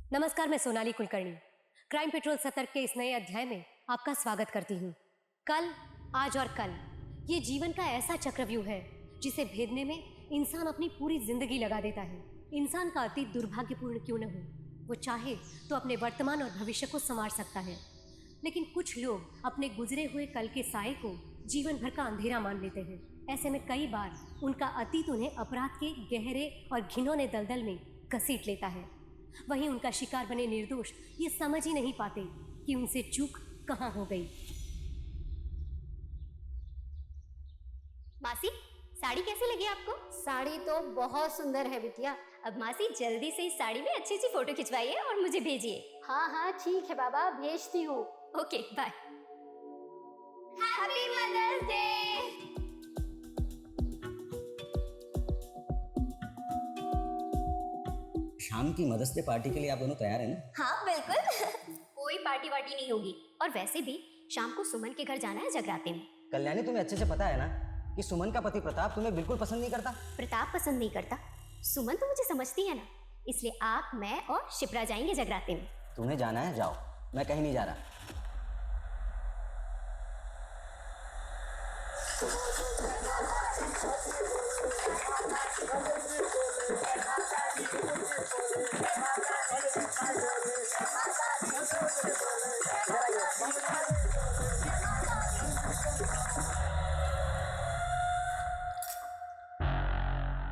नमस्कार, मैं Sonali Kulkarni crime petrol सतर्क के इस नए अध्याय में आपका स्वागत करती हूँ। कल, आज और कल ये जीवन का ऐसा चक्रव्यूह है जिसे भेदने में इंसान अपनी पूरी जिंदगी लगा देता है। इंसान का अतीत दुर्भाग्यपूर्ण क्यों न हो, वो चाहे तो अपने वर्तमान और भविष्य को संवार सकता है, लेकिन कुछ लोग अपने गुजरे हुए कल के साए को जीवन भर का अंधेरा मान लेते हैं। ऐसे में कई बार उनका अतीत उन्हें अपराध के गहरे और घिनौने दलदल में घसीट लेता है। वहीं उनका शिकार बने निर्दोष ये समझ ही नहीं पाते कि उनसे चूक कहाँ हो गई। मासी, साड़ी कैसी लगी आपको? साड़ी तो बहुत सुंदर है बिटिया। अब मासी जल्दी से इस साड़ी में अच्छी अच्छी फोटो खिंचवाइए और मुझे भेजिए। हाँ हाँ ठीक है बाबा, भेजती हूँ। Okay, bye. Happy mother's day. शाम की मदर्स डे पार्टी के लिए आप दोनों तैयार हैं ना? हाँ बिल्कुल। कोई पार्टी वार्टी नहीं होगी। और वैसे भी शाम को सुमन के घर जाना है जगराते में। कल्याणी, तुम्हें अच्छे से पता है ना कि सुमन का पति प्रताप तुम्हें बिल्कुल पसंद नहीं करता। प्रताप पसंद नहीं करता, सुमन तो मुझे समझती है ना, इसलिए आप, मैं और शिप्रा जाएंगे जगराते में। तुम्हें जाना है जाओ, मैं कहीं नहीं जा रहा।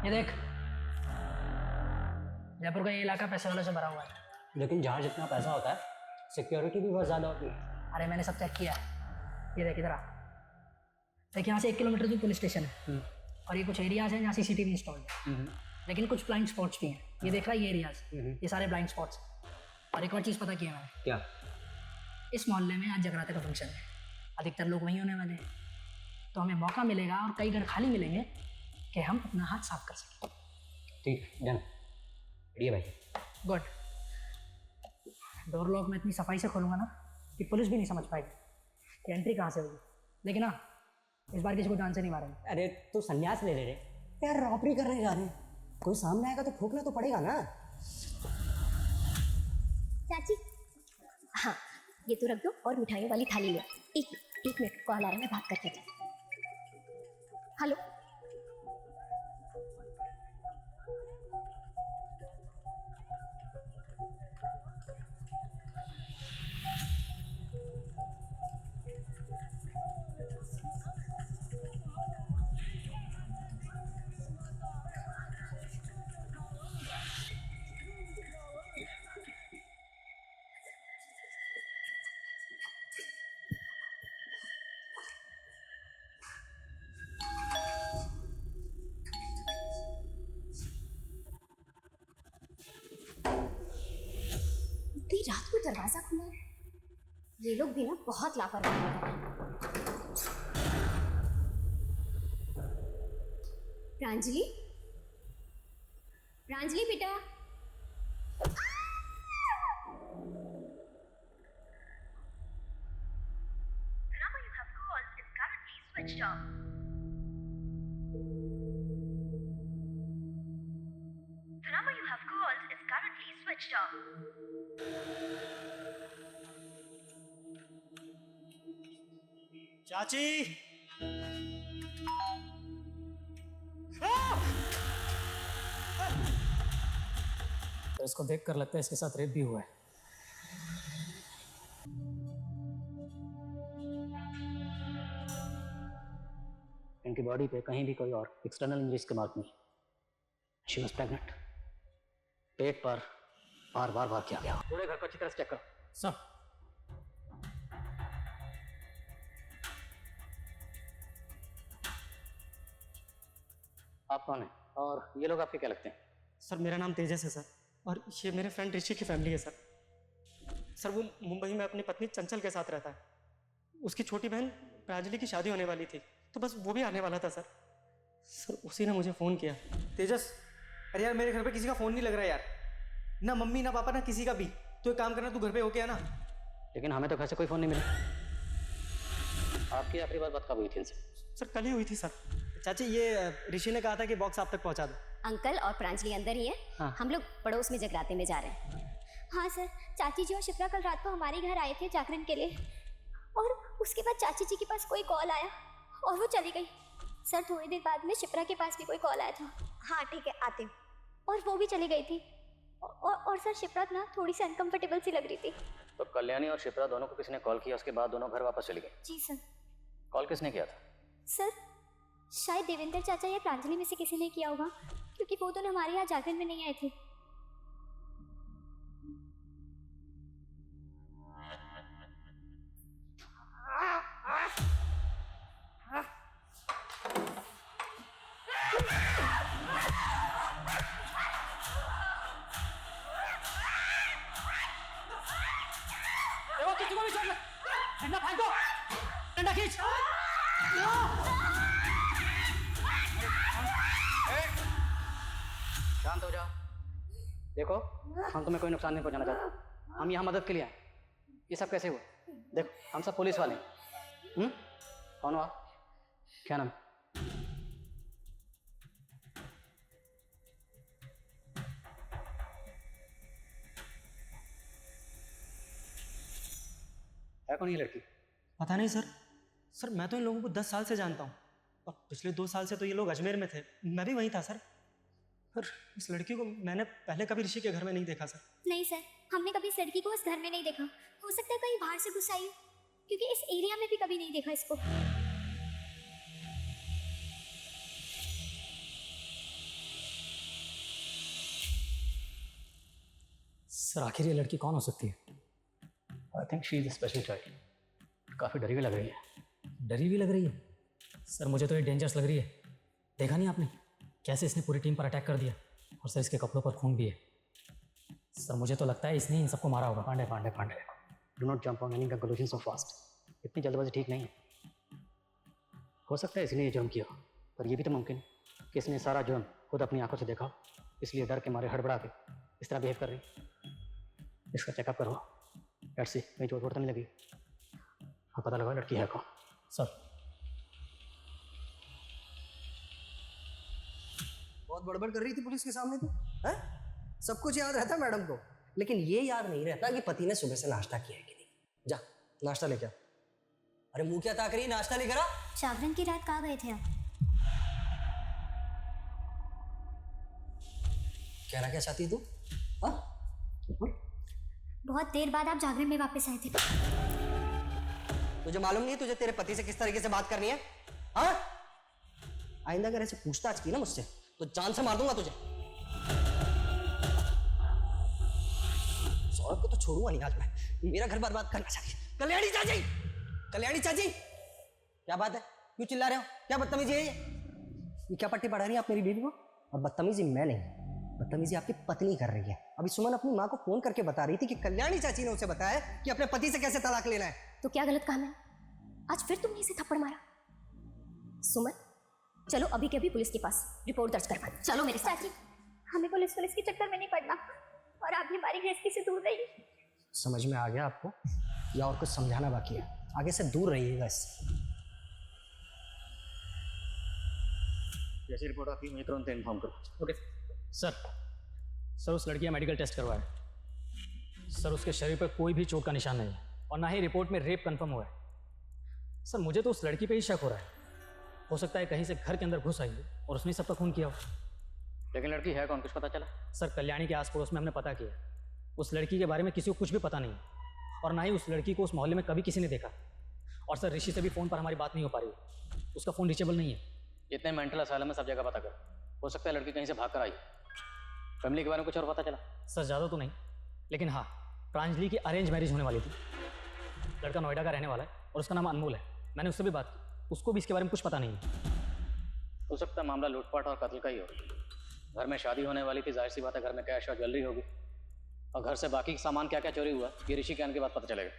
ये देख, जयपुर का ये इलाका पैसे वालों से भरा हुआ है। लेकिन जहाँ जितना पैसा होता है सिक्योरिटी भी बहुत ज्यादा होती है। अरे मैंने सब चेक किया है। ये देख इधर आ। देख, यहाँ से 1 किलोमीटर दूर पुलिस स्टेशन है और ये कुछ एरियाज हैं जहाँ CCTV इंस्टॉल्ड है, लेकिन कुछ ब्लाइंड स्पॉट्स भी हैं। ये देख रहा है, ये एरियाज, ये सारे ब्लाइंड स्पॉट्स। और एक और चीज़ पता की है मैंने। क्या? इस मोहल्ले में आज जगराते का फंक्शन है, अधिकतर लोग वहीं होने वाले हैं, तो हमें मौका मिलेगा और कई घर खाली मिलेंगे कि हम अपना हाथ साफ कर सकें। ठीक है, डन। बढ़िया भाई। गुड। डोर लॉक में इतनी सफाई से खोलूंगा ना कि पुलिस भी नहीं समझ पाएगी कि एंट्री कहाँ से होगी। लेकिन हाँ, इस बार किसी को जान से नहीं मारेंगे। अरे तू संन्यास ले ले रे यार, रॉबरी करने जा रहे हैं, कोई सामने आएगा तो ठोकना तो पड़ेगा ना। चाची, हाँ ये तो रख दो और मिठाइयों वाली थाली लो। एक मिनट, कॉल आ रहा है, मैं बात करके आता हूँ। हेलो, इतनी रात को दरवाजा खुला है। ये लोग भी ना बहुत लापरवाह हैं। प्रांजलि, प्रांजलि बेटा, The number you have called is currently switched off. The number you have called is currently switched off. चाची, तो इसको देख कर लगता है इसके साथ रेप भी हुआ है। इनकी बॉडी पे कहीं भी कोई और एक्सटर्नल इंजरीज के मार्क नहीं। She was pregnant. पेट पर बार बार वार किया गया। पूरे घर को अच्छी तरह से चेक करो। सर, आप कौन है और ये लोग आपके क्या लगते हैं? सर मेरा नाम तेजस है सर, और ये मेरे फ्रेंड ऋषि की फैमिली है सर। सर वो मुंबई में अपनी पत्नी चंचल के साथ रहता है। उसकी छोटी बहन प्रांजलि की शादी होने वाली थी, तो बस वो भी आने वाला था सर। सर उसी ने मुझे फ़ोन किया। तेजस, अरे यार मेरे घर पे किसी का फ़ोन नहीं लग रहा यार, ना मम्मी ना पापा ना किसी का भी। तो एक काम करना, तू घर पे होके आना। लेकिन हमें तो घर से कोई फ़ोन नहीं मिला। आपकी आखिरी बात कब हुई थी इनसे? सर कल ही हुई थी सर। चाची, ये ऋषि ने कहा था कि बॉक्स आप तक पहुंचा दो। अंकल और प्रांजलि अंदर ही है। हाँ। हम लोग पड़ोस में जगराते में जा रहे हैं। हाँ सर, चाची जी और शिप्रा कल रात को हमारे घर आए थे जागरण के लिए, और उसके बाद चाची जी के पास कोई कॉल आया और वो चली गई। सर थोड़ी देर बाद में शिप्रा के पास भी कोई कॉल आया था। हाँ ठीक है, आती हूँ। और वो भी चली गई थी। और सर शिप्रा ना थोड़ी सी अनकंफर्टेबल सी लग रही थी। तो कल्याणी और शिप्रा दोनों को किसी ने कॉल किया, उसके बाद दोनों घर वापस चली गई? जी सर। कॉल किसने किया था? सर शायद देवेंद्र चाचा या प्रांजलि में से किसी ने किया होगा, क्योंकि वो दोनों हमारे यहाँ जागरण में नहीं आए थे। शांत हो जाओ। देखो, हम तुम्हें कोई नुकसान नहीं पहुंचाना चाहते, हम यहाँ मदद के लिए आए। ये सब कैसे हुआ? देखो, हम सब पुलिस वाले हैं। कौन हो आप? क्या नाम? है कौन ये लड़की? पता नहीं सर। सर मैं तो इन लोगों को 10 साल से जानता हूँ, और पिछले 2 साल से तो ये लोग अजमेर में थे, मैं भी वहीं था सर। पर इस लड़की को मैंने पहले कभी ऋषि के घर में नहीं देखा सर। नहीं सर, हमने कभी इस लड़की को उस घर में नहीं देखा। हो सकता है कहीं बाहर से घुस आई हो, क्योंकि इस एरिया में भी कभी नहीं देखा इसको। सर आखिर ये लड़की कौन हो सकती है? I think she is a special child. काफ़ी डरी हुई लग रही है। डरी हुई लग रही है? सर मुझे तो ये डेंजरस लग रही है। देखा नहीं आपने कैसे इसने पूरी टीम पर अटैक कर दिया, और सर इसके कपड़ों पर खून भी है। सर मुझे तो लगता है इसने इन सबको मारा होगा। Pandey Pandey Pandey, do not jump on any conclusion so fast. इतनी जल्दबाजी ठीक नहीं है। हो सकता है इसलिए जुर्म किया हो, पर यह भी तो मुमकिन है कि इसने सारा जुर्म खुद अपनी आंखों से देखा हो, इसलिए डर के मारे हड़बड़ा के इस तरह बिहेव कर रही है। इसका चेकअप करो, लेट्स सी कहीं चोट वोट तो नहीं लगी। हाँ, पता लगा लड़की है कौन। सर बहुत बड़बड़ कर रही थी पुलिस के सामने तो, हैं? सब कुछ याद रहता मैडम को, लेकिन ये याद नहीं रहता कि पति ने सुबह से नाश्ता किया है कि नहीं। जा नाश्ता लेके आ। अरे मुंह क्या ताक रही है, नाश्ता लेकर आ। जागरण की रात कहाँ गए थे आप? कहना क्या चाहती है तू? हाँ? बहुत देर बाद आप जागरण में वापस आए थे। तुझे मालूम नहीं है तुझे तेरे पति से किस तरीके से बात करनी है? हाँ? आइंदा अगर ऐसे पूछताछ की ना मुझसे तो जान से मार दूंगा तुझे। सौरभ को तो छोड़ूंगा नहीं आज मैं। मेरा घर बर्बाद करना चाहिए। कल्याणी चाची, कल्याणी चाची, क्या बात है? क्यों चिल्ला रहे हो? क्या बदतमीजी है ये क्या पट्टी पढ़ा रही है आप मेरी बीवी को? और बदतमीजी मैं नहीं, बदतमीजी आपकी पत्नी कर रही है। अभी सुमन अपनी माँ को फोन करके बता रही थी कि कल्याणी चाची ने उसे बताया कि अपने पति से कैसे तलाक लेना है। तो क्या गलत काम है? आज फिर तुमने इसे थप्पड़ मारा। सुमन चलो अभी के अभी पुलिस के पास रिपोर्ट दर्ज करवा। चलो मेरे साथ। हमें पुलिस के चक्कर में नहीं पड़ना, और आप भी हमारी गृहस्थी से दूर रहिए। समझ में आ गया आपको, या और कुछ समझाना बाकी है? आगे से दूर रहिएगा इससे। जैसी रिपोर्ट आती है मैं तुरंत इन्फॉर्म करो। ओके सर उस लड़की का मेडिकल टेस्ट करवाया। सर उसके शरीर पर कोई भी चोट का निशान नहीं है, और ना ही रिपोर्ट में रेप कंफर्म हुआ है। सर मुझे तो उस लड़की पे ही शक हो रहा है। हो सकता है कहीं से घर के अंदर घुस आई हो और उसने सबका खून किया हो। लेकिन लड़की है कौन, कुछ पता चला? सर कल्याणी के आस पड़ोस में हमने पता किया, उस लड़की के बारे में किसी को कुछ भी पता नहीं, और ना ही उस लड़की को उस मोहल्ले में कभी किसी ने देखा। और सर ऋषि से भी फ़ोन पर हमारी बात नहीं हो पा रही है, उसका फ़ोन रीचेबल नहीं है। इतने मेंटल असाइलम में सब जगह पता कर, हो सकता है लड़की कहीं से भाग कर आई। फैमिली के बारे में कुछ और पता चला? सर ज़्यादा तो नहीं, लेकिन हाँ प्रांजलि की अरेंज मैरिज होने वाली थी। लड़का नोएडा का रहने वाला है और उसका नाम अनमोल है। मैंने उससे भी बात की, उसको भी इसके बारे में कुछ पता नहीं है। हो सकता है मामला लूटपाट और कत्ल का ही हो। घर में शादी होने वाली थी, जाहिर सी बात है घर में कैश और ज्वेलरी होगी, और घर से बाकी सामान क्या क्या चोरी हुआ ये ऋषि के आने के बाद पता चलेगा।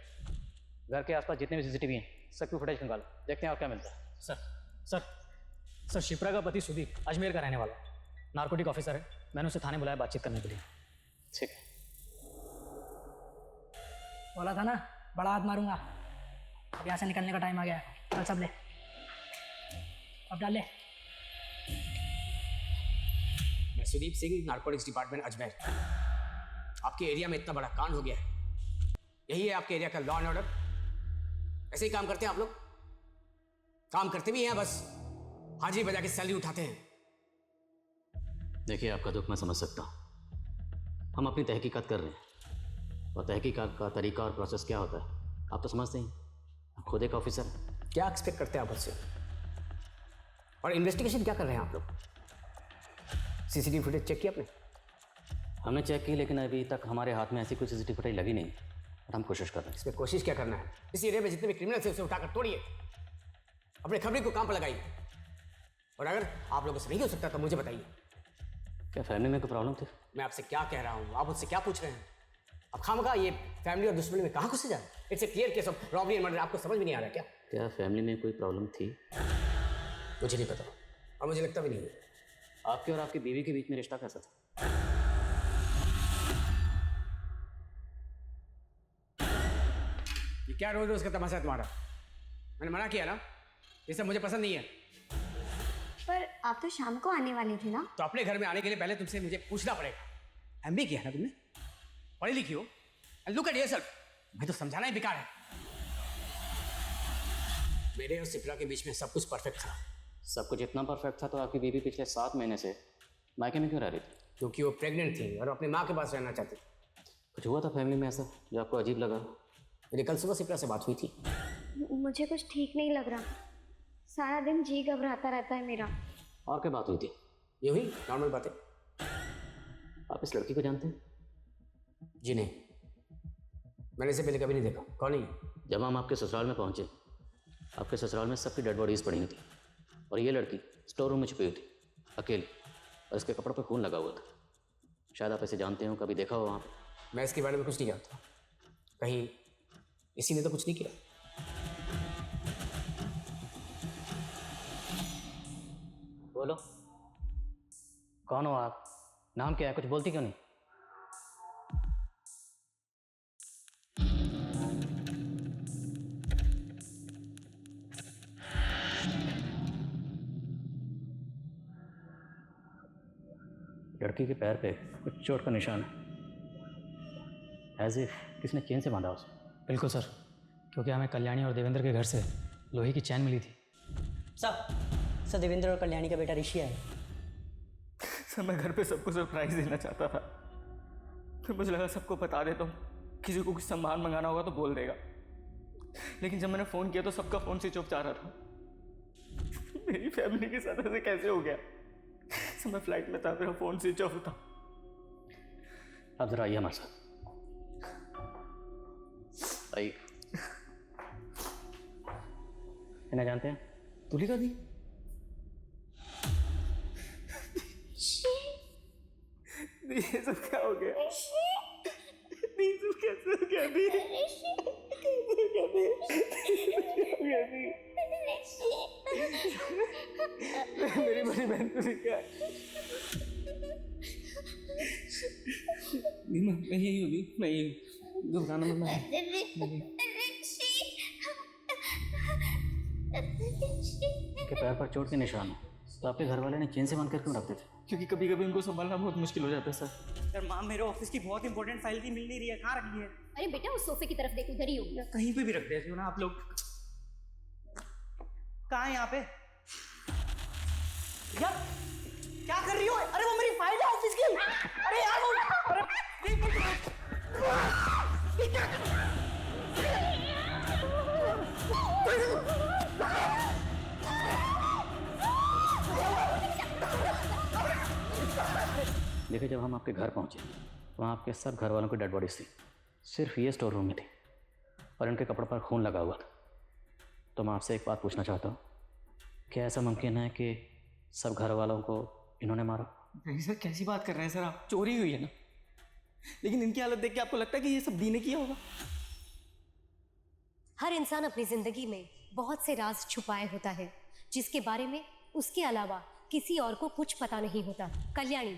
घर के आसपास जितने भी सीसीटीवी हैं सबकी फुटेज निकालो, देखते हैं और क्या मिलता है। सर शिप्रा का पति सुदीप अजमेर का रहने वाला है, नार्कोटिक ऑफिसर है। मैंने उसे थाने बुलाया बातचीत करने के लिए। ठीक है। बोला था ना बड़ा हाथ मारूंगा। अब यहाँ से निकलने का टाइम आ गया है। चल सब ले, अब डाल ले। मैं सुदीप सिंह, नार्कोटिक्स डिपार्टमेंट अजमेर। आपके एरिया में इतना बड़ा कांड हो गया है, यही है आपके एरिया का लॉ एंड ऑर्डर? ऐसे ही काम करते हैं आप लोग? काम करते भी हैं, बस हाजिरी बजा के सैलरी उठाते हैं। देखिए, आपका दुख मैं समझ सकता हूँ। हम अपनी तहकीकात कर रहे हैं, और तहकीकात का तरीका और प्रोसेस क्या होता है आप तो समझते ही। आप खुद एक ऑफिसर हैं। क्या एक्सपेक्ट करते हैं आप मुझसे? और इन्वेस्टिगेशन क्या कर रहे हैं आप लोग? सीसीटीवी फुटेज चेक किया आपने? हमने चेक की, लेकिन अभी तक हमारे हाथ में ऐसी कोई सीसीटीवी फुटेज लगी नहीं, और हम कोशिश कर रहे हैं। इसमें कोशिश क्या करना है? इस एरिया में जितने भी क्रिमिनल थे उसे उठाकर तोड़िए, अपने खबरी को काम पर लगाइए, और अगर आप लोगों से नहीं हो सकता तो मुझे बताइए। क्या फैमिली में कोई प्रॉब्लम थी? मैं आपसे क्या कह रहा हूँ, आप मुझसे क्या पूछ रहे हैं? अब खामखा ये फैमिली और दुश्मनी में कहाँ घुसे जा रहे हैं? It's a clear case of robbery and murder. आपको समझ में नहीं आ रहा क्या? क्या फैमिली में कोई प्रॉब्लम थी? मुझे नहीं पता, और मुझे लगता भी नहीं है। आपके और आपकी बीवी के बीच में रिश्ता कैसा था? ये क्या रोज रोज का तमाशा है तुम्हारा? मैंने मना किया ना, ये सब मुझे पसंद नहीं है। पर आप तो शाम को आने वाले थे ना? तो अपने घर में आने के लिए पहले तुमसे मुझे पूछना पड़ेगा। एमबी किया है ना तुमने, पढ़ी लिखी हो, एंड लुक एट योरसेल्फ। मैं तो समझाना ही बेकार है। मेरे और सिप्रा के बीच में सब कुछ परफेक्ट था। सब कुछ इतना परफेक्ट था तो आपकी बीवी पिछले 7 महीने से मायके में क्यों रह रही थी? क्योंकि वो प्रेग्नेंट थी और अपनी माँ के पास रहना चाहती थी। कुछ हुआ था फैमिली में ऐसा जो आपको अजीब लगा? मेरी कल सुबह सिप्रा से बात हुई थी। मुझे कुछ ठीक नहीं लग रहा, सारा दिन जी घबराता रहता है मेरा। और क्या बात हुई थी? ये हुई नॉर्मल बातें। आप इस लड़की को जानते हैं? जी नहीं, मैंने इसे पहले कभी नहीं देखा। कौन है ये? जब हम आपके ससुराल में पहुंचे, आपके ससुराल में सबकी डेड बॉडीज पड़ी हुई थी, और ये लड़की स्टोर रूम में छुपी हुई थी अकेली, और इसके कपड़ों पे खून लगा हुआ था। शायद आप इसे जानते हो, कभी देखा हो वहाँ पे? मैं इसके बारे में कुछ नहीं जानता। कहीं इसी ने तो कुछ नहीं किया। बोलो, कौन हो आप? नाम क्या है? कुछ बोलती क्यों नहीं? लड़की के पैर पे कुछ चोट का निशान है, एज इफ किसने चेन से बांधा उसे। बिल्कुल सर, क्योंकि हमें कल्याणी और देवेंद्र के घर से लोहे की चैन मिली थी। सर देवेंद्र और कल्याणी का बेटा ऋषि है। सर मैं घर पे सबको सरप्राइज देना चाहता था, फिर मुझे लगा सबको बता देता हूँ, किसी को कुछ सामान मंगाना होगा तो बोल देगा। लेकिन जब मैंने फ़ोन किया तो सबका फ़ोन स्विच ऑफ जा रहा था। मेरी फैमिली के साथ ऐसे कैसे हो गया? सर मैं फ्लाइट में था, मेरा फ़ोन स्विच ऑफ था। आप जरा आइए हमारे साथ, आइए। इन्हें जानते हैं? तुलिका दी? ये सब क्या हो गया? दी सब कैसे हो गया? दी मेरी बड़ी बहन तुलिका। मैं यही होगी, मैं यही घबराना मत। के पैर पर चोट के निशान है, तो आपके घर वाले ने चेन से बांध कर क्यों रखते थे? क्योंकि कभी कभी उनको संभालना बहुत मुश्किल हो जाता है सर। यार माँ, मेरे ऑफिस की बहुत इंपॉर्टेंट फाइल की मिल नहीं रही है, कहाँ रखी है? अरे बेटा, उस सोफे की तरफ देख, उधर ही होगी। कहीं पे भी रख देते हो ना आप लोग। कहाँ है यहाँ पे? यार क्या कर रही हो? अरे वो मेरी फाइल है ऑफिस की। अरे यार वो, देखिए, जब हम आपके घर पहुंचे वहाँ आपके सब घर वालों की डेड बॉडीज थी, सिर्फ ये स्टोर रूम में थी, और इनके कपड़ों पर खून लगा हुआ था। तो मैं आपसे एक बात पूछना चाहता हूँ, क्या ऐसा मुमकिन है कि सब घर वालों को इन्होंने मारा? नहीं सर, कैसी बात कर रहे हैं सर आप? चोरी हुई है ना। लेकिन इनकी हालत देख के आपको लगता है कि ये सब दी ने किया होगा? हर इंसान अपनी जिंदगी में बहुत से राज छुपाए होता है, जिसके बारे में उसके अलावा किसी और को कुछ पता नहीं होता। कल्याणी,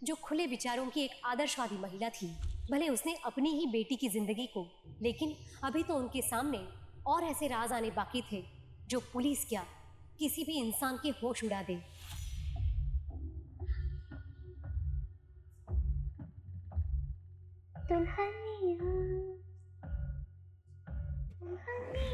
जो खुले विचारों की एक आदर्शवादी महिला थी, भले उसने अपनी ही बेटी की जिंदगी को, लेकिन अभी तो उनके सामने और ऐसे राज आने बाकी थे जो पुलिस क्या, किसी भी इंसान के होश उड़ा दे। दुल्हनिया दुल्हनिया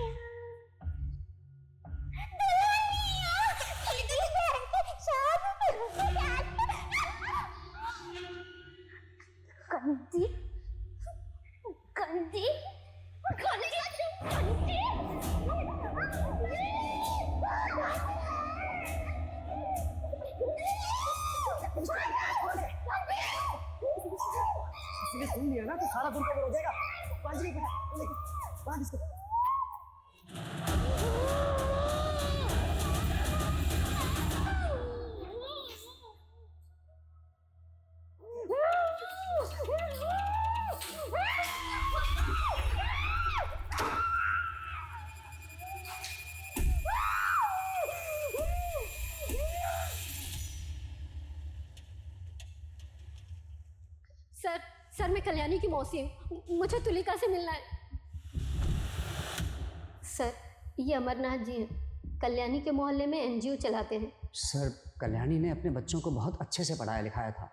कंदी कंदी इसलिए सुन लिया ना तो सारा दिन कवर हो जाएगा। बांध नहीं बेटा, बांध इसको। सर मैं कल्याणी की मौसी हूँ, मुझे तुलिका से मिलना है। सर ये अमरनाथ जी हैं, कल्याणी के मोहल्ले में एनजीओ चलाते हैं। सर कल्याणी ने अपने बच्चों को बहुत अच्छे से पढ़ाया लिखाया था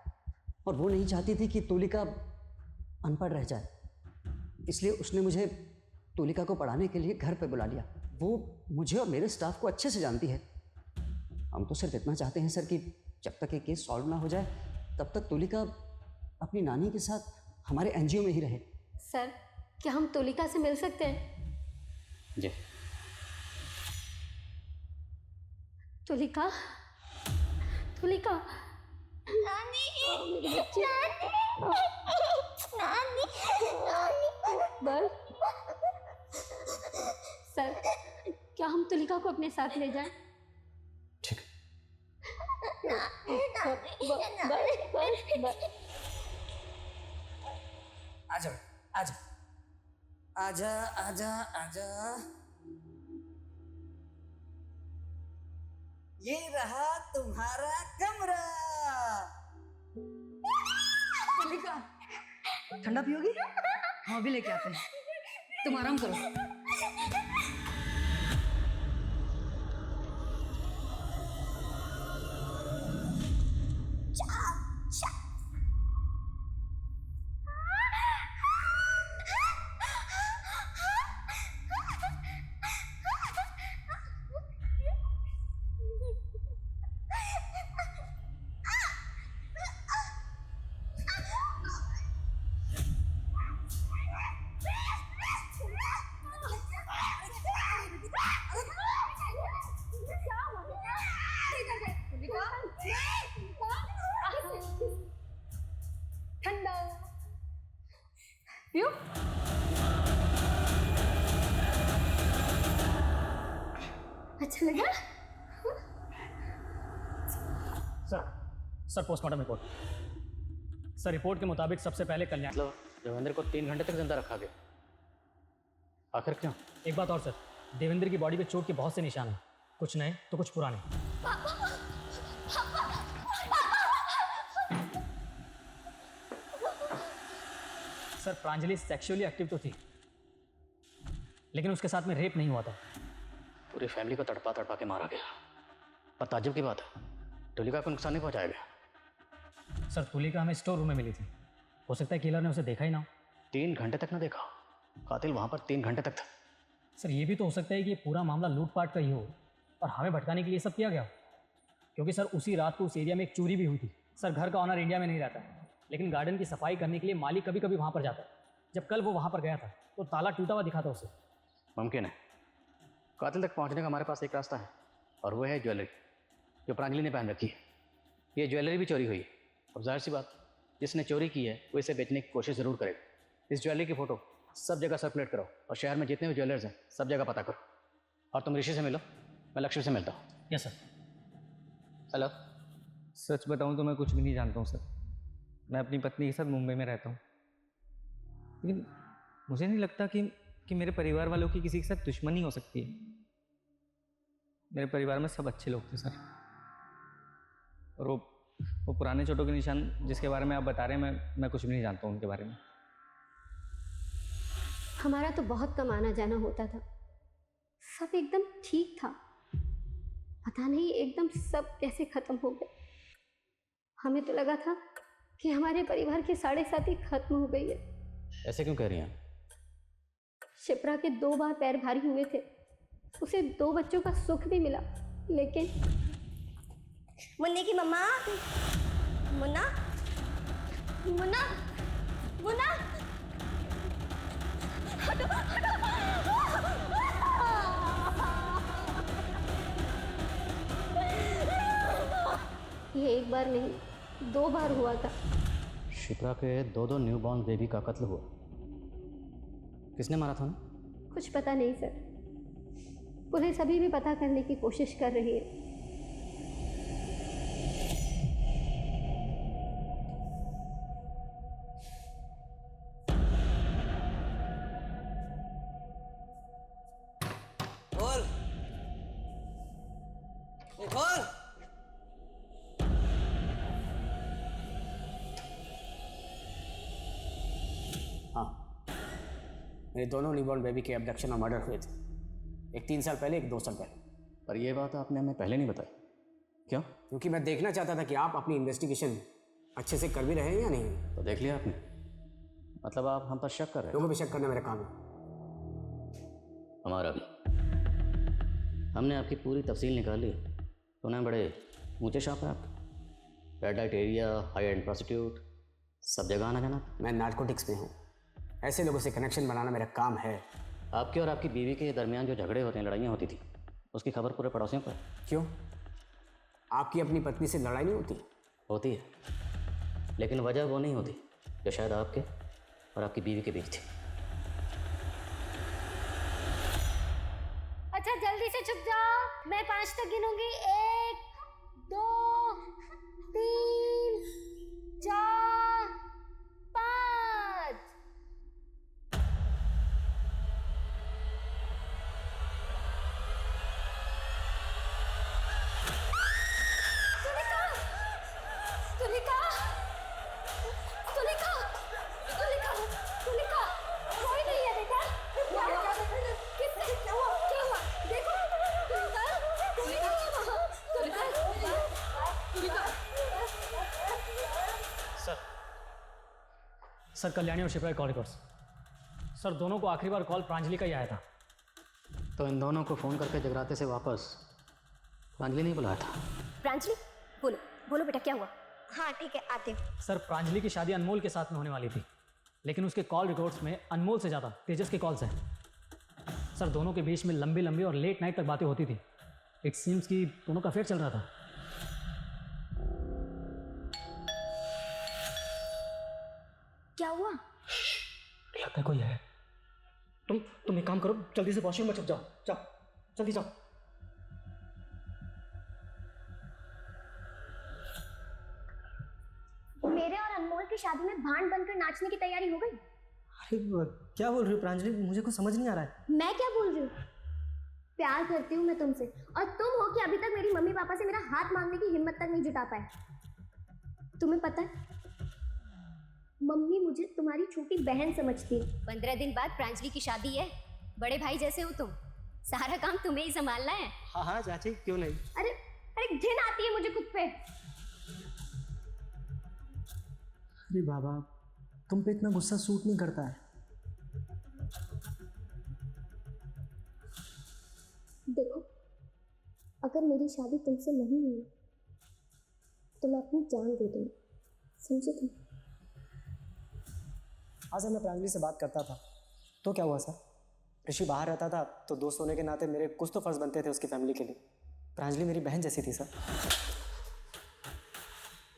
और वो नहीं चाहती थी कि तुलिका अनपढ़ रह जाए, इसलिए उसने मुझे तुलिका को पढ़ाने के लिए घर पे बुला लिया। वो मुझे और मेरे स्टाफ को अच्छे से जानती है। हम तो सिर्फ इतना चाहते हैं सर कि जब तक ये केस सॉल्व ना हो जाए तब तक तुलिका अपनी नानी के साथ हमारे एनजीओ में ही रहे। सर क्या हम तुलिका से मिल सकते हैं? जी। तुलिका तुलिका नानी बच्चे नानी नानी बस सर क्या हम तुलिका को अपने साथ ले जाएं? ठीक आजा आजा आजा आजा आजा। ये रहा तुम्हारा कमरा। तुलिका ठंडा पियोगी? हाँ भी लेके आते हैं, तुम आराम करो। ठंडा पियो। अच्छा लगा? Sir postmortem report. Sir report के मुताबिक सबसे पहले कल्याण मतलब देवेंद्र को 3 घंटे तक जिंदा रखा गया। आखिर क्यों? एक बात और सर, देवेंद्र की बॉडी पे चोट के बहुत से निशान हैं, कुछ नए तो कुछ पुराने। सर प्रांजलि सेक्सुअली एक्टिव तो थी, लेकिन उसके साथ में रेप नहीं हुआ था। पूरी फैमिली को तड़पा तड़पा के मारा गया। पर ताज्जुब की बात है, तुलिका को नुकसान नहीं पहुंचाया गया। सर तुलिका हमें स्टोर रूम में मिली थी, हो सकता है किलर ने उसे देखा ही ना हो। 3 घंटे तक ना देखा, कातिल वहां पर 3 घंटे तक था। सर ये भी तो हो सकता है कि ये पूरा मामला लूटपाट का ही हो और हमें भटकाने के लिए सब किया गया, क्योंकि सर उसी रात को उस एरिया में एक चोरी भी हुई थी। सर घर का ऑनर इंडिया में नहीं रहता है, लेकिन गार्डन की सफाई करने के लिए माली कभी कभी वहाँ पर जाता है। जब कल वो वहाँ पर गया था तो ताला टूटा हुआ दिखा था उसे। मुमकिन है कातिल तक पहुँचने का हमारे पास एक रास्ता है, और वो है ज्वेलरी जो प्रांजलि ने पहन रखी है। ये ज्वेलरी भी चोरी हुई है, अब जाहिर सी बात जिसने चोरी की है वो इसे बेचने की कोशिश ज़रूर करेगा। इस ज्वेलरी की फ़ोटो सब जगह सर्कुलेट करो और शहर में जितने भी ज्वेलर्स हैं सब जगह पता करो। और तुम ऋषि से मिलो, मैं लक्ष्मी से मिलता हूँ। Yes sir. हेलो। सच बताऊं तो मैं कुछ भी नहीं जानता हूँ सर। मैं अपनी पत्नी के साथ मुंबई में रहता हूँ, लेकिन मुझे नहीं लगता कि मेरे परिवार वालों की किसी के साथ दुश्मनी हो सकती है। मेरे परिवार में सब अच्छे लोग थे सर, और वो पुराने चोटों के निशान जिसके बारे में आप बता रहे हैं, मैं कुछ भी नहीं जानता हूँ उनके बारे में। हमारा तो बहुत कम आना जाना होता था, सब एकदम ठीक था। पता नहीं एकदम सब कैसे खत्म हो गए। हमें तो लगा था कि हमारे परिवार की 7.5 खत्म हो गई है। ऐसे क्यों कह रही हैं? शिप्रा के 2 बार पैर भारी हुए थे, उसे 2 बच्चों का सुख भी मिला, लेकिन मुन्ने की मम्मा, मुन्ना, मुन्ना, मुन्ना, हटो, हटो। ये एक बार नहीं 2 बार हुआ था। शिप्रा के 2 न्यूबॉर्न बेबी का कत्ल हुआ। किसने मारा था ना? कुछ पता नहीं सर, पुलिस अभी भी पता करने की कोशिश कर रही है। खोल, ये खोल। हाँ, मेरे दोनों न्यूबॉर्न बेबी के अबडक्शन और मर्डर हुए थे, एक 3 साल पहले, एक 2 साल पहले। पर ये बात आपने हमें पहले नहीं बताई, क्यों? क्योंकि मैं देखना चाहता था कि आप अपनी इन्वेस्टिगेशन अच्छे से कर भी रहे हैं या नहीं। तो देख लिया आपने, मतलब आप हम पर शक कर रहे हैं? लोगों पर शक करना मेरा काम है। हमारा भी। हमने आपकी पूरी तफसील निकाली, सुना बड़े ऊंचे शॉप है आपके, red light area, high and prostitute, सब जगह आना जाना। मैं नार्कोटिक्स में हूँ, ऐसे लोगों से कनेक्शन बनाना मेरा काम है। आपके और आपकी बीवी के दरमियान जो झगड़े होते हैं, लड़ाइयाँ होती थी, उसकी खबर पूरे पड़ोसियों को है। क्यों? आपकी अपनी पत्नी से लड़ाई नहीं होती? होती है, लेकिन वजह वो नहीं होती जो शायद आपके और आपकी बीवी के बीच थी। अच्छा जल्दी से छुप जाओ, मैं 5 तक गिनूंगी। 1 2 3 4 5। तुलिका, तुलिका, तुलिका, तुलिका, कोई नहीं है बेटा। क्या हुआ? क्या हुआ? क्या हुआ? देखो, तुलिका, तुलिका, तुलिका। सर कल्याणी और शिप्रा के कॉल रिकॉर्ड्स। सर दोनों को आखिरी बार कॉल प्रांजलि का ही आया था। तो इन दोनों को फ़ोन करके जगराते से वापस प्रांजलि नहीं बुलाया था? प्रांजलि, बोलो, बोलो बेटा, क्या हुआ? हाँ ठीक है, आते हो। सर प्रांजलि की शादी अनमोल के साथ में होने वाली थी, लेकिन उसके कॉल रिकॉर्ड्स में अनमोल से ज़्यादा तेजस के कॉल्स हैं। सर दोनों के बीच में लंबी लंबी और लेट नाइट तक बातें होती थी। इट सीम्स कि दोनों का अफेयर चल रहा था। क्या हुआ? लगता है कोई है। तुम एक काम करो, जल्दी से वॉशरूम में छुप जाओ। जाओ, जल्दी जाओ। मेरे और अनमोल की शादी में भांड बनकर नाचने की तैयारी हो गई। अरे क्या बोल रही हो प्रांजलि? मुझे कुछ समझ नहीं आ रहा है। मैं क्या बोल रही हूँ? प्यार करती हूँ मैं तुमसे, और तुम हो कि अभी तक मेरी मम्मी पापा से मेरा हाथ मांगने की हिम्मत तक नहीं जुटा पाए। तुम्हें पता है, मम्मी मुझे तुम्हारी छोटी बहन समझती है। 15 दिन बाद प्रांजलि की शादी है, बड़े भाई जैसे हो तुम, सारा काम तुम्हें ही संभालना है। हाँ हाँ चाची, क्यों नहीं। अरे अरे घिन आती है मुझे खुद पे। अरे बाबा, तुम पे इतना गुस्सा सूट नहीं करता है। देखो, अगर मेरी शादी तुमसे नहीं हुई तो मैं अपनी जान दे दूंगी, समझे तुम? हाँ सर, मैं प्रांजलि से बात करता था। तो क्या हुआ सर? ऋषि बाहर रहता था तो दोस्त होने के नाते मेरे कुछ तो फर्ज बनते थे उसकी फैमिली के लिए। प्रांजलि मेरी बहन जैसी थी सर।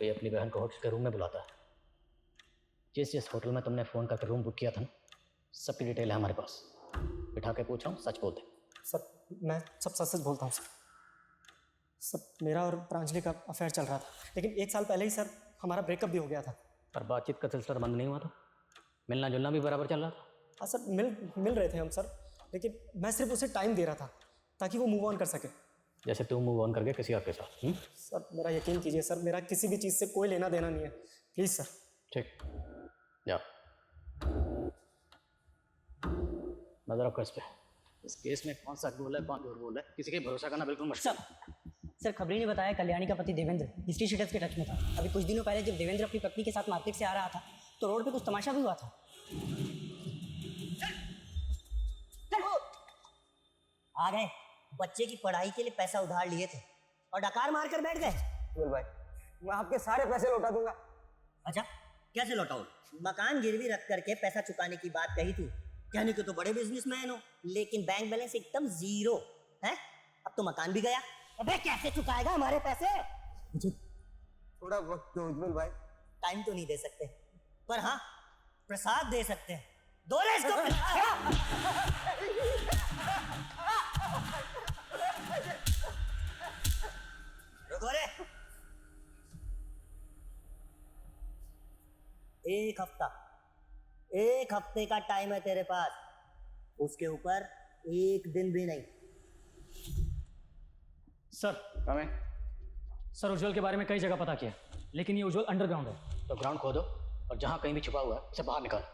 ये अपनी बहन को होटल के रूम में बुलाता है। जिस होटल में तुमने फ़ोन करके रूम बुक किया था ना, सबकी डिटेल है हमारे पास। बिठा के पूछा हूँ, सच बोलते। सर मैं सब सच सच बोलता हूँ सर। सब मेरा और प्रांजलि का अफेयर चल रहा था, लेकिन 1 साल पहले ही सर हमारा ब्रेकअप भी हो गया था। पर बातचीत का सिलसिला बंद नहीं हुआ था, मिलना जुलना भी बराबर चल रहा था। हाँ सर, मिल रहे थे हम सर, लेकिन मैं सिर्फ उसे टाइम दे रहा था ताकि वो मूव ऑन कर सके। जैसे तुम मूव ऑन कर गए किसी और के साथ। सर मेरा यकीन कीजिए सर, मेरा किसी भी चीज़ से कोई लेना देना नहीं है, प्लीज़ सर। ठीक, जाओ। नजर रखो इस पे। इस केस में कौन सा बोल है कौन झूठ बोल है, किसी के भरोसा करना बिल्कुल मुश्किल। सर खबरी ने बताया कल्याणी का पति देवेंद्र हिस्ट्री शीटर्स के टच में था। अभी कुछ दिनों पहले जब देवेंद्र अपनी पत्नी के साथ मार्केट से आ रहा था तो रोड पे कुछ तमाशा भी हुआ था। आ गए, बच्चे की पढ़ाई के लिए पैसा उधार लिए थे और डकार मार कर बैठ गए। बोल भाई, मैं आपके सारे पैसे लौटा दूंगा। अच्छा, कैसे लौटाओ? मकान गिरवी रख करके पैसा चुकाने की बात कही थी, कहने के तो बड़े बिजनेसमैन हो, लेकिन बैंक बैलेंस एकदम जीरो है। अब तो मकान भी गया। अबे कैसे चुकाएगा हमारे पैसे? मुझे थोड़ा वक्त दो उज्जवल भाई। टाइम तो नहीं दे सकते, पर हाँ प्रसाद दे सकते हैं। दो ले इसको। रुको रे। एक हफ्ते का टाइम है तेरे पास, उसके ऊपर एक दिन भी नहीं। सर सर उज्जवल के बारे में कई जगह पता किया, लेकिन ये उज्जवल अंडरग्राउंड है। तो ग्राउंड खोदो और जहाँ कहीं भी छुपा हुआ है उसे बाहर निकालो।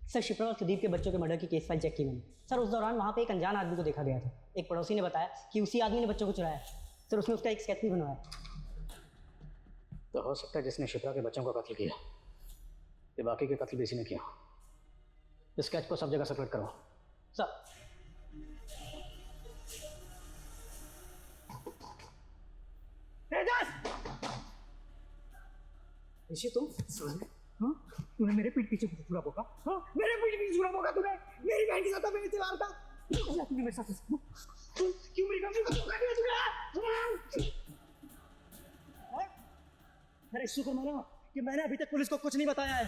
सर शिप्रा और सुदीप के बच्चों के मर्डर की केस फाइल चेक की मैंने। सर उस दौरान वहाँ पे एक अनजान आदमी को देखा गया था। एक पड़ोसी ने बताया कि उसी आदमी ने बच्चों को चुराया। सर उसने उसका एक स्केच भी बनवाया। तो हो सकता है जिसने शिप्रा के बच्चों का कत्ल किया, ये बाकी के कत्ल भी इसी ने किया। इस स्केच को सब जगह सर्कुलेट करो। सर ऋषि तुम तूने मेरे पीठ पीछे छुरा बोका। हाँ, मेरे पीठ पीछे छुरा बोका तूने। मेरी बहन के साथ मेरे तिवार का तूने मेरे साथ क्यों मेरी फैमिली को धोखा दिया तूने? अरे शुक्र मानो कि मैंने अभी तक पुलिस को कुछ नहीं बताया है।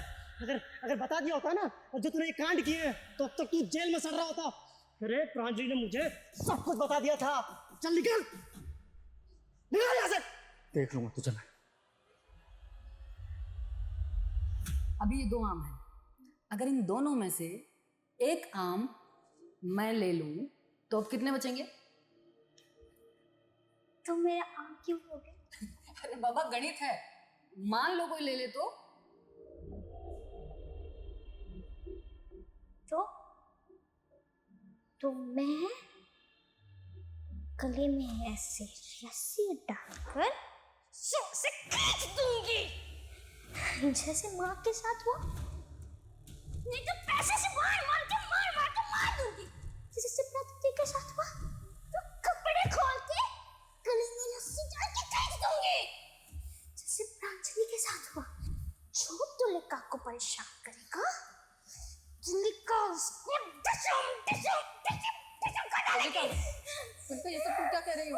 अगर बता दिया होता ना, और जो तूने ये कांड किए हैं, तो अब तक तू जेल में सड़ रहा होता। अरे प्रांजलि ने मुझे सब कुछ बता दिया था। चल निकल यहाँ से। देख लूंगा तुझे मैं। अभी ये 2 आम हैं, अगर इन दोनों में से एक आम मैं ले लूं तो अब कितने बचेंगे? तो मेरा आम क्यों हो गया? अरे बाबा गणित है, मान लो कोई ले ले तो मैं गले में ऐसे रस्सी डालकर से खींच दूंगी, जैसे माँ के साथ हुआ। नहीं तो पैसे से मार के मार दूंगी, जैसे सिप्रा दीदी के साथ हुआ। तो कपड़े खोल के गले में रस्सी डाल के खींच दूंगी, जैसे प्रांजलि के साथ हुआ। जो तुलिका को परेशान करेगा, तुलिका उसको डिशम कर डालेगी। तुमको ये सब क्या कह रही हो?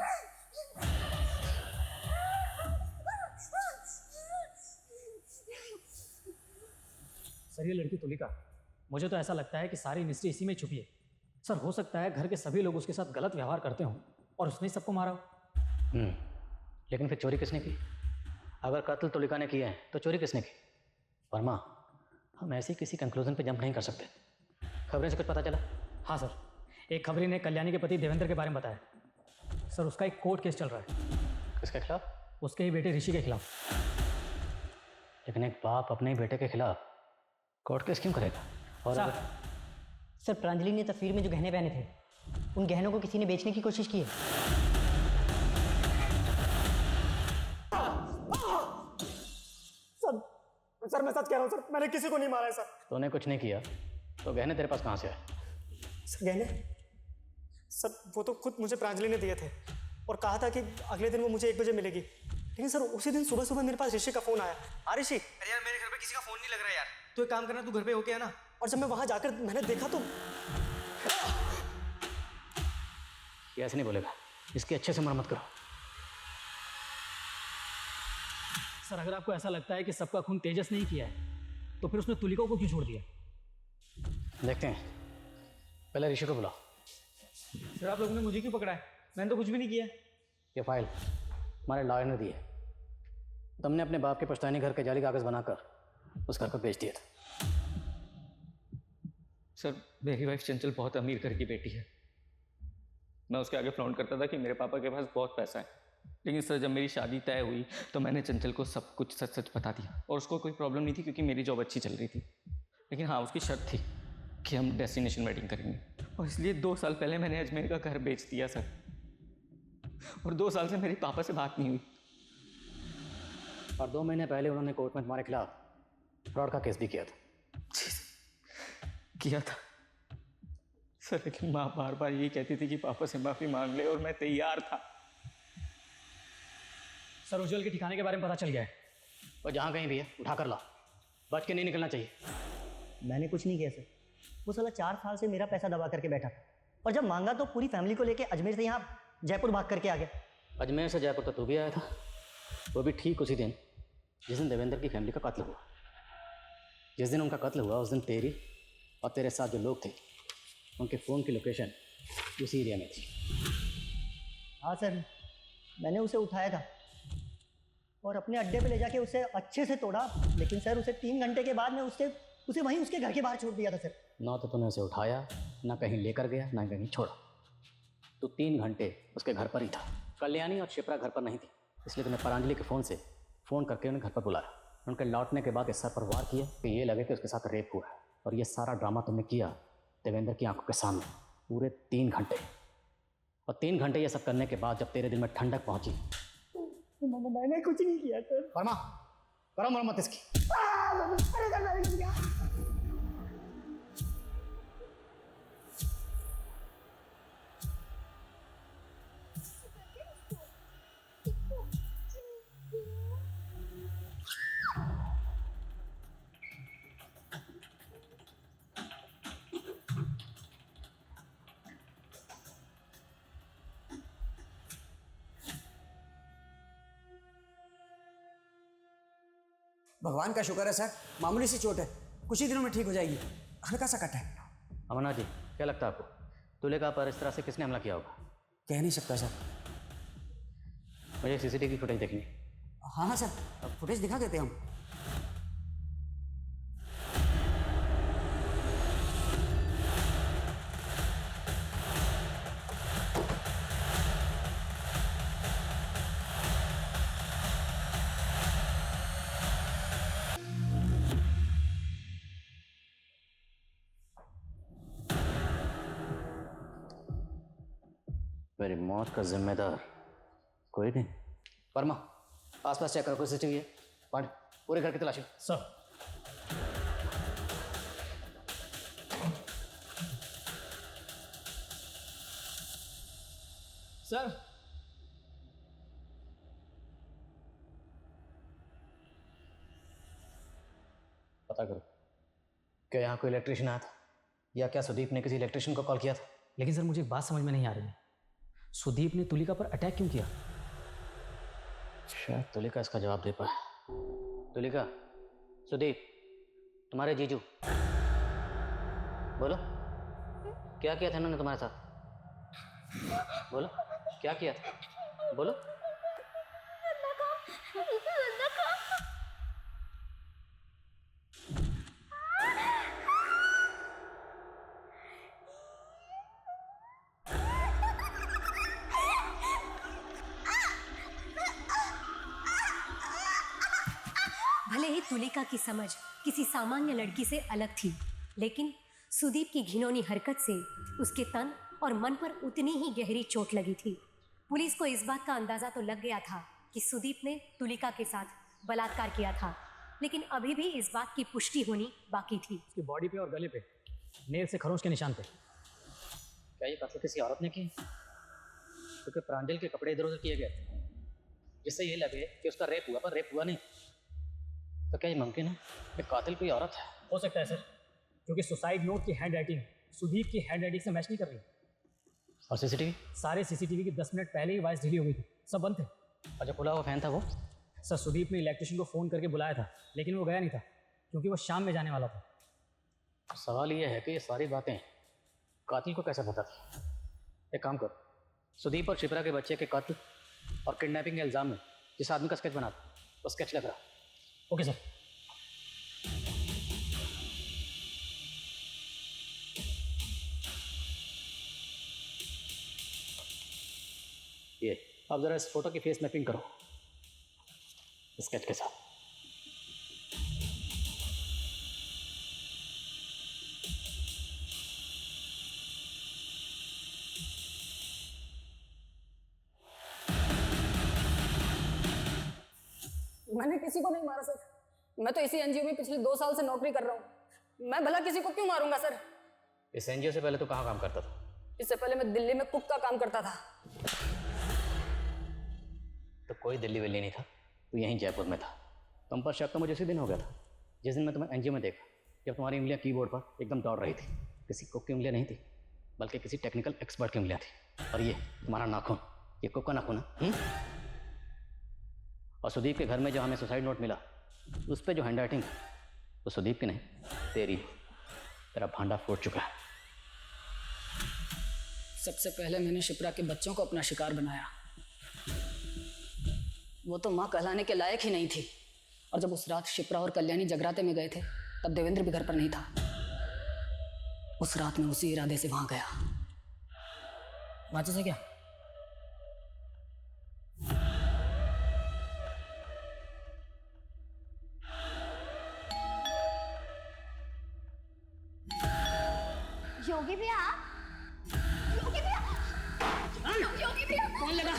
सर ये लड़की तुलिका, मुझे तो ऐसा लगता है कि सारी मिस्ट्री इसी में छुपी है। सर हो सकता है घर के सभी लोग उसके साथ गलत व्यवहार करते हों और उसने ही सबको मारा हो। लेकिन फिर चोरी किसने की? अगर कत्ल तुलिका ने किया है तो चोरी किसने की? वर्मा, हम ऐसे किसी कंक्लूजन पे जंप नहीं कर सकते। खबरें से कुछ पता चला? हाँ सर, एक खबरी ने कल्याणी के पति देवेंद्र के बारे में बताया। सर उसका एक कोर्ट केस चल रहा है। किसके खिलाफ? उसके ही बेटे ऋषि के खिलाफ। लेकिन एक बाप अपने ही बेटे के खिलाफ कोर्ट केस क्यों करेगा? और सर प्रांजलि ने तस्वीर में जो गहने पहने थे, उन गहनों को किसी ने बेचने की कोशिश की है। सर मैं सच कह रहा हूँ सर, मैंने किसी को नहीं मारा है सर। तूने कुछ नहीं किया तो गहने तेरे पास कहाँ से आए? सर गहने सर वो तो खुद मुझे प्रांजलि ने दिए थे और कहा था कि अगले दिन वो मुझे 1 बजे मिलेगी। लेकिन सर उसी दिन सुबह सुबह मेरे पास ऋषि का फोन आया। हाँ ऋषि, अरे यार मेरे घर पे किसी का फोन नहीं लग रहा यार। तो एक काम करना, तू घर पे होके आना। और जब मैं वहां जाकर मैंने देखा तो ये ऐसे नहीं बोलेगा, इसकी अच्छे से मरम्मत करो। सर अगर आपको ऐसा लगता है कि सबका खून तेजस नहीं किया है, तो फिर उसने तुलिका को क्यों छोड़ दिया? देखते हैं, पहले ऋषि को बुलाओ। सर आप लोगों ने मुझे क्यों पकड़ा है? मैंने तो कुछ भी नहीं किया। ये फाइल हमारे लॉयर ने दी है। तुमने अपने बाप के पछतानी घर के जाली कागज बनाकर उस घर को बेच दिया था। सर मेरी वाइफ चंचल बहुत अमीर घर की बेटी है। मैं उसके आगे फ्लॉन्ट करता था कि मेरे पापा के पास बहुत पैसा है। लेकिन सर जब मेरी शादी तय हुई तो मैंने चंचल को सब कुछ सच सच बता दिया और उसको कोई प्रॉब्लम नहीं थी क्योंकि मेरी जॉब अच्छी चल रही थी। लेकिन हाँ उसकी शर्त थी कि हम डेस्टिनेशन वेडिंग करेंगे, और इसलिए 2 साल पहले मैंने अजमेर का घर बेच दिया सर। और 2 साल से मेरे पापा से बात नहीं हुई। और 2 महीने पहले उन्होंने कोर्ट में तुम्हारे खिलाफ फ्रॉड का केस भी किया था। किया था, सर लेकिन माँ बार बार यही कहती थी कि पापा से माफ़ी मांग ले और मैं तैयार था। सर उज्जवल के ठिकाने के बारे में पता चल गया है। और जहाँ कहीं भी है उठा कर ला, बच के नहीं निकलना चाहिए। मैंने कुछ नहीं किया सर, वो साला 4 साल से मेरा पैसा दबा करके बैठा था, और जब मांगा तो पूरी फैमिली को लेके अजमेर से यहाँ जयपुर भाग करके आ गया। अजमेर से जयपुर तो तू भी आया था, वो भी ठीक उसी दिन जिस दिन देवेंद्र की फैमिली का कत्ल हुआ। जिस दिन उनका कत्ल हुआ उस दिन तेरी और तेरे साथ जो लोग थे उनके फ़ोन की लोकेशन उसी एरिया में थी। हाँ सर, मैंने उसे उठाया था और अपने अड्डे पे ले जाके उसे अच्छे से तोड़ा, लेकिन सर उसे 3 घंटे के बाद में उसे वहीं उसके घर के बाहर छोड़ दिया था सर। ना तो तूने उसे उठाया, ना कहीं लेकर गया, ना कहीं छोड़ा। तू 3 घंटे उसके घर पर ही था। कल्याणी और शिप्रा घर पर नहीं थी, इसलिए तूने परांजलि के फ़ोन से फ़ोन करके उन्हें घर पर बुलाया। उनके लौटने के बाद इस सर पर वार किया कि ये लगे कि उसके साथ रेप हुआ है, और ये सारा ड्रामा तुमने किया देवेंद्र की आंखों के सामने पूरे 3 घंटे। और 3 घंटे ये सब करने के बाद जब तेरे दिल में ठंडक पहुंची। मैंने कुछ नहीं किया सर। वर्मा, करो मरम्मत इसकी। भगवान का शुक्र है सर, मामूली सी चोट है, कुछ ही दिनों में ठीक हो जाएगी, हल्का सा कट है। अमरनाथ जी, क्या लगता है आपको तुलिका पर इस तरह से किसने हमला किया होगा? कह नहीं सकता सर। मुझे सीसीटीवी फुटेज देखनी। हाँ सर, फुटेज दिखा देते हम। मेरी मौत का जिम्मेदार कोई नहीं। वर्मा, आसपास चेक करो, कोई सीसीटीवी है? पांडे, पूरे घर की तलाशी। सर सर पता करो, क्या यहाँ कोई इलेक्ट्रिशियन आया था, या क्या सुदीप ने किसी इलेक्ट्रिशियन को कॉल किया था? लेकिन सर मुझे एक बात समझ में नहीं आ रही है, सुदीप ने तुलिका पर अटैक क्यों किया? शायद तुलिका इसका जवाब दे पाए। तुलिका, सुदीप, तुम्हारे जीजू, बोलो क्या किया था इन्होंने तुम्हारे साथ? बोलो क्या किया था, बोलो। भले ही तुलिका की समझ किसी सामान्य लड़की से अलग थी, लेकिन सुदीप की घिनौनी हरकत से उसके तन और मन पर उतनी ही गहरी चोट लगी थी। पुलिस को इस बात का अंदाजा तो लग गया था कि सुदीप ने तुलिका के साथ बलात्कार किया था, लेकिन अभी भी इस बात की पुष्टि होनी बाकी थी। उसकी बॉडी पे और गले पे नेल से खरोंच के निशान थे। क्या ये कत्ल किसी औरत ने की? क्योंकि प्रांजल के कपड़े इधर उधर किए गए थे, जिससे ये लगे कि उसका रेप हुआ, पर रेप हुआ नहीं। तो क्या ये मुमकिन है कि कातिल कोई औरत है? हो सकता है सर, क्योंकि सुसाइड नोट की हैंड राइटिंग सुदीप की हैंड राइटिंग से मैच नहीं कर रही। और सीसीटीवी? सारे सीसीटीवी की 10 मिनट पहले ही वॉइस डिलीट हो गई थी, सब बंद थे। और जो खुला हुआ फैन था वो? सर सुदीप ने इलेक्ट्रिशियन को फ़ोन करके बुलाया था, लेकिन वो गया नहीं था क्योंकि वो शाम में जाने वाला था। सवाल ये है कि ये सारी बातें कातिल को कैसे पता थी? एक काम करो, सुदीप और शिप्रा के बच्चे के कत्ल और किडनैपिंग के इल्ज़ाम में जिस आदमी का स्केच बना था, वो स्केच लग रहा। Okay sir. ये आप ज़रा इस फोटो की फेस मैपिंग करो स्केच के साथ। मैंने किसी को नहीं मारा सर, मैं तो इसी एनजीओ में पिछले 2 साल से नौकरी कर रहा हूँ। मैं भला किसी को क्यों मारूंगा सर? इस एनजीओ से पहले तो कहाँ काम करता था? इससे पहले मैं दिल्ली में कुक का काम करता था। तो कोई दिल्ली विल्ली नहीं था, तो यहीं जयपुर में था। तुम पर शक तो मुझे उसी दिन हो गया था जिस दिन मैं तुम्हें एनजीओ में देखा, जब तुम्हारी उंगलियां कीबोर्ड पर एकदम दौड़ रही थी। किसी कुक की उंगलियां नहीं थी, बल्कि किसी टेक्निकल एक्सपर्ट की उंगलियां थी। और ये तुम्हारा नाखून, ये कुक का नाखून है। और सुदीप के घर में जो हमें सुसाइड नोट मिला, उस पर जो हैंड राइटिंग है वो सुदीप की नहीं, तेरी। तेरा भांडा फूट चुका है। सबसे पहले मैंने शिप्रा के बच्चों को अपना शिकार बनाया। वो तो माँ कहलाने के लायक ही नहीं थी। और जब उस रात शिप्रा और कल्याणी जगराते में गए थे, तब देवेंद्र भी घर पर नहीं था। उस रात मैं उसी इरादे से वहां गया। माचिस है क्या? योगी भैया, योगी भैया, योगी भैया, कौन लगा?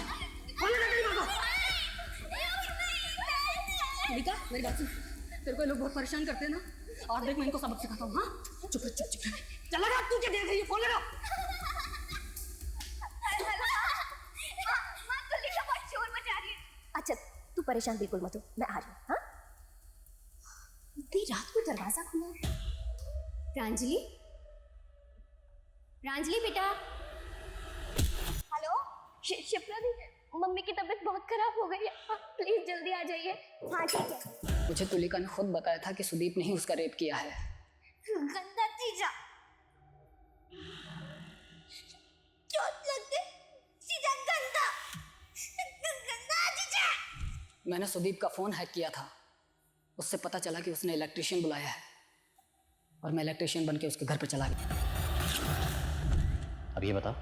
कौन लगा तेरी माँ को? तुलिका, मेरी बात सुन। तेरे को ये लोग बहुत परेशान करते हैं ना, और देख मैं इनको सबक सिखाता हूँ। हाँ, चुप चुप। चल लगा, तू क्या देख रही है? फोन लगा। माँ, तुलिका बहुत शोर मचा रही है। अच्छा, तू परेशान बिल्कुल मत हो, मैं आ रही हूँ। हाँ, इतनी रात को दरवाजा खुला है। प्रांजलि, प्रांजलि बेटा। हेलो, शिप्रा दी, मम्मी की तबीयत बहुत खराब हो गई है, प्लीज जल्दी आ जाइए। हाँ ठीक है। मुझे तुलिका ने खुद बताया था कि सुदीप ने ही उसका रेप किया है। गंदा जीजा, चोट लग गई। जीजा गंदा, गंदा जीजा। मैंने सुदीप का फोन हैक किया था। उससे पता चला कि उसने इलेक्ट्रिशियन बुलाया है, और मैं इलेक्ट्रिशियन बन के उसके घर पर चला गया। अब ये बता,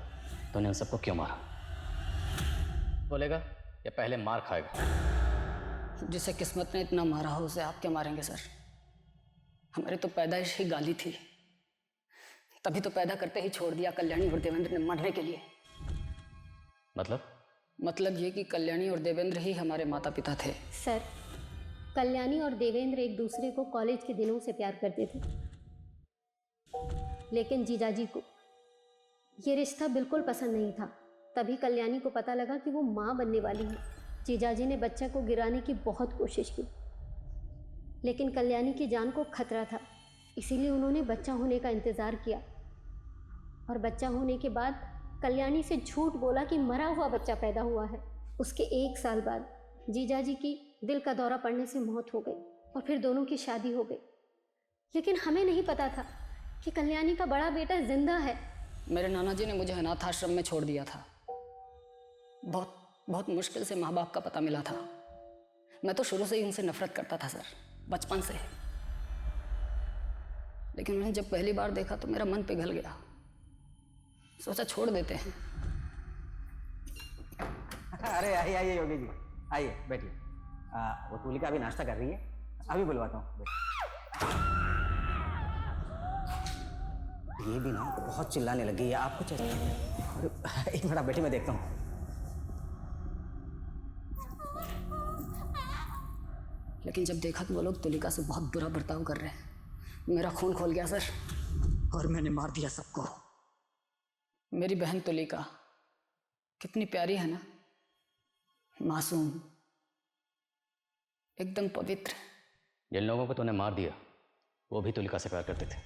तूने उन सबको क्यों मारा? बोलेगा या पहले मार खाएगा? जिसे किस्मत ने इतना मारा हो उसे आप क्या मारेंगे सर? हमारी तो पैदाइश ही गाली थी, तभी तो पैदा करते ही छोड़ दिया कल्याणी और देवेंद्र ने मरने के लिए। मतलब ये कि कल्याणी और देवेंद्र ही हमारे माता पिता थे। सर, कल्याणी और देवेंद्र एक दूसरे को कॉलेज के दिनों से प्यार करते थे, लेकिन जीजाजी को ये रिश्ता बिल्कुल पसंद नहीं था। तभी कल्याणी को पता लगा कि वो माँ बनने वाली है। जीजाजी ने बच्चा को गिराने की बहुत कोशिश की, लेकिन कल्याणी की जान को खतरा था, इसीलिए उन्होंने बच्चा होने का इंतज़ार किया। और बच्चा होने के बाद कल्याणी से झूठ बोला कि मरा हुआ बच्चा पैदा हुआ है। उसके 1 साल बाद जीजाजी की दिल का दौरा पड़ने से मौत हो गई, और फिर दोनों की शादी हो गई। लेकिन हमें नहीं पता था कि कल्याणी का बड़ा बेटा जिंदा है। मेरे नाना जी ने मुझे अनाथ आश्रम में छोड़ दिया था। बहुत मुश्किल से माँ बाप का पता मिला था। मैं तो शुरू से ही उनसे नफरत करता था सर, बचपन से। लेकिन उन्हें जब पहली बार देखा तो मेरा मन पिघल गया। सोचा छोड़ देते हैं। अरे आइए योगी जी, आइए बैठिए। वो तुलिका अभी नाश्ता कर रही है, अभी बुलवाता हूँ। ये भी ना बहुत चिल्लाने लगी है। आपको चाहिए? एक मिनट बैठी, मैं देखता हूँ। लेकिन जब देखा कि वो लोग तुलिका से बहुत बुरा बर्ताव कर रहे हैं, मेरा खून खोल गया सर, और मैंने मार दिया सबको। मेरी बहन तुलिका कितनी प्यारी है ना, मासूम, एकदम पवित्र। जिन लोगों को तूने मार दिया वो भी तुलिका से प्यार करते थे,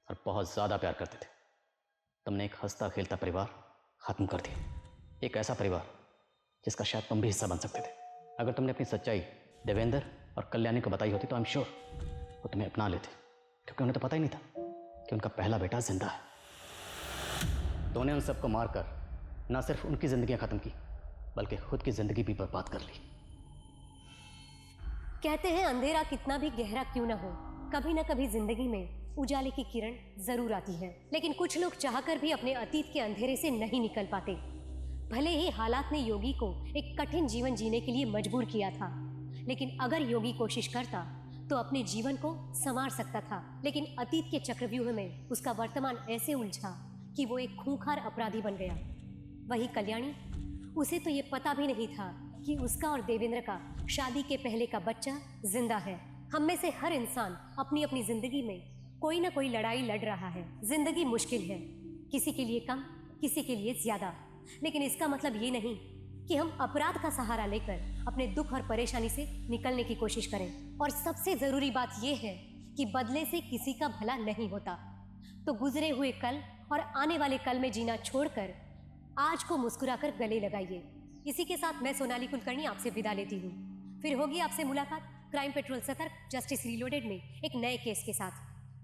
और बहुत ज़्यादा प्यार करते थे। तुमने एक हंसता खेलता परिवार ख़त्म कर दिया, एक ऐसा परिवार जिसका शायद तुम भी हिस्सा बन सकते थे। अगर तुमने अपनी सच्चाई देवेंद्र और कल्याणी को बताई होती तो आई एम श्योर वो तुम्हें अपना लेते, क्योंकि उन्हें तो पता ही नहीं था कि उनका पहला बेटा जिंदा है। तूने उन सबको मारकर ना सिर्फ उनकी ज़िंदगियाँ ख़त्म की, बल्कि खुद की ज़िंदगी भी बर्बाद कर ली। कहते हैं अंधेरा कितना भी गहरा क्यों ना हो, कभी ना कभी जिंदगी में उजाले की किरण जरूर आती है। लेकिन कुछ लोग चाहकर भी अपने अतीत के अंधेरे से नहीं निकल पाते। भले ही हालात ने योगी को एक कठिन जीवन जीने के लिए मजबूर किया था, लेकिन अगर योगी कोशिश करता तो अपने जीवन को संवार सकता था। लेकिन अतीत के चक्रव्यूह में उसका वर्तमान ऐसे उलझा कि वो एक खूंखार अपराधी बन गया। वही कल्याणी, उसे तो ये पता भी नहीं था कि उसका और देवेंद्र का शादी के पहले का बच्चा जिंदा है। हम में से हर इंसान अपनी अपनी जिंदगी में कोई ना कोई लड़ाई लड़ रहा है। जिंदगी मुश्किल है, किसी के लिए कम, किसी के लिए ज्यादा, लेकिन इसका मतलब ये नहीं कि हम अपराध का सहारा लेकर अपने दुख और परेशानी से निकलने की कोशिश करें। और सबसे जरूरी बात यह है कि बदले से किसी का भला नहीं होता। तो गुजरे हुए कल और आने वाले कल में जीना छोड़कर आज को मुस्कुराकर गले लगाइए। इसी के साथ मैं सोनाली कुलकर्णी आपसे विदा लेती हूँ। फिर होगी आपसे मुलाकात क्राइम पेट्रोल सतर्क जस्टिस रीलोडेड में एक नए केस के साथ।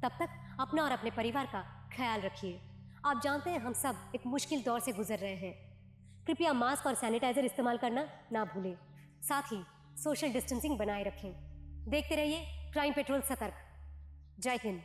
तब तक अपना और अपने परिवार का ख्याल रखिए। आप जानते हैं हम सब एक मुश्किल दौर से गुजर रहे हैं। कृपया मास्क और सैनिटाइजर इस्तेमाल करना ना भूलें। साथ ही सोशल डिस्टेंसिंग बनाए रखें। देखते रहिए क्राइम पेट्रोल सतर्क। जय हिंद।